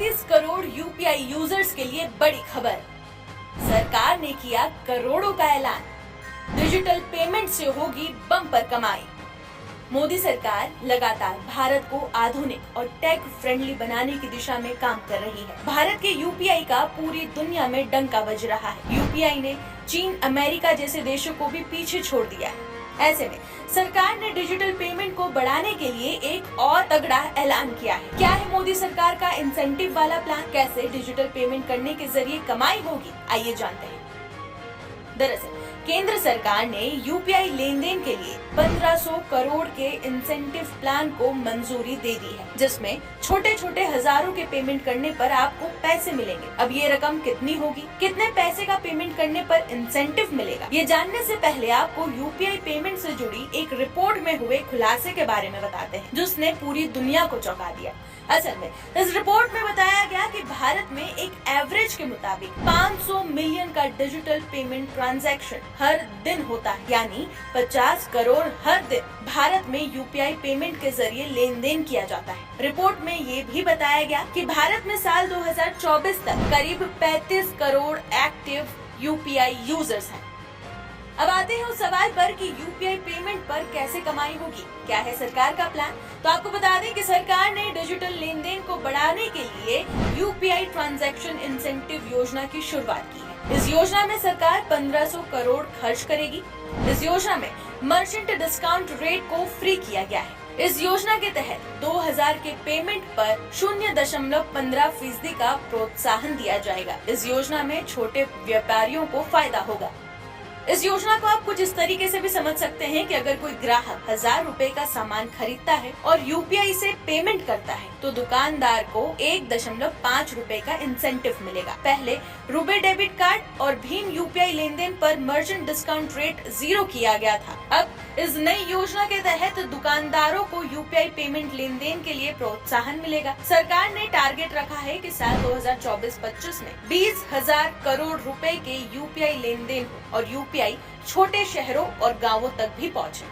35 crore UPI users के लिए बड़ी खबर। सरकार ने किया करोड़ों का ऐलान। डिजिटल पेमेंट से होगी बम्पर कमाई। मोदी सरकार लगातार भारत को आधुनिक और टेक फ्रेंडली बनाने की दिशा में काम कर रही है। भारत के यूपीआई का पूरी दुनिया में डंका बज रहा है। यूपीआई ने चीन, अमेरिका जैसे देशों को भी पीछे छोड़ दिया है। ऐसे में सरकार ने डिजिटल पेमेंट को बढ़ाने के लिए एक और तगड़ा ऐलान किया है। क्या है मोदी सरकार का इंसेंटिव वाला प्लान? कैसे डिजिटल पेमेंट करने के जरिए कमाई होगी, आइए जानते हैं। दरअसल केंद्र सरकार ने यूपीआई लेन देन के लिए 1500 करोड़ के इंसेंटिव प्लान को मंजूरी दे दी है, जिसमें छोटे छोटे हजारों के पेमेंट करने पर आपको पैसे मिलेंगे। अब ये रकम कितनी होगी, कितने पैसे का पेमेंट करने पर इंसेंटिव मिलेगा, ये जानने से पहले आपको यूपीआई पेमेंट से जुड़ी एक रिपोर्ट में हुए खुलासे के बारे में बताते हैं, जिसने पूरी दुनिया को चौंका दिया। असल में इस रिपोर्ट में बताया गया कि भारत में एक एवरेज के मुताबिक 500 मिलियन का डिजिटल पेमेंट ट्रांजैक्शन हर दिन होता है, यानी 50 करोड़ हर दिन भारत में यूपीआई पेमेंट के जरिए लेन देन किया जाता है। रिपोर्ट में ये भी बताया गया कि भारत में साल 2024 तक करीब 35 करोड़ एक्टिव यूपीआई यूजर्स हैं। अब आते हैं उस सवाल पर कि यूपीआई पेमेंट पर कैसे कमाई होगी, क्या है सरकार का प्लान। तो आपको बता दें कि सरकार ने डिजिटल लेन देन को बढ़ाने के लिए यूपीआई ट्रांजैक्शन इंसेंटिव योजना की शुरुआत की है। इस योजना में सरकार 1500 करोड़ खर्च करेगी। इस योजना में मर्चेंट डिस्काउंट रेट को फ्री किया गया है। इस योजना के तहत 2000 के पेमेंट पर 0.15% का प्रोत्साहन दिया जाएगा। इस योजना में छोटे व्यापारियों को फायदा होगा। इस योजना को आप कुछ इस तरीके से भी समझ सकते हैं कि अगर कोई ग्राहक 1000 रुपए का सामान खरीदता है और यूपीआई से पेमेंट करता है तो दुकानदार को 1.5 रुपए का इंसेंटिव मिलेगा। पहले रुपे डेबिट कार्ड और भीम यूपीआई लेन देन पर मर्चेंट डिस्काउंट रेट 0 किया गया था। अब इस नई योजना के तहत दुकानदारों को यूपीआई पेमेंट लेन देन के लिए प्रोत्साहन मिलेगा। सरकार ने टारगेट रखा है कि साल 2024-25 में 20,000 करोड़ रुपए के यूपीआई लेन देन हो और यूपीआई छोटे शहरों और गांवों तक भी पहुंचे।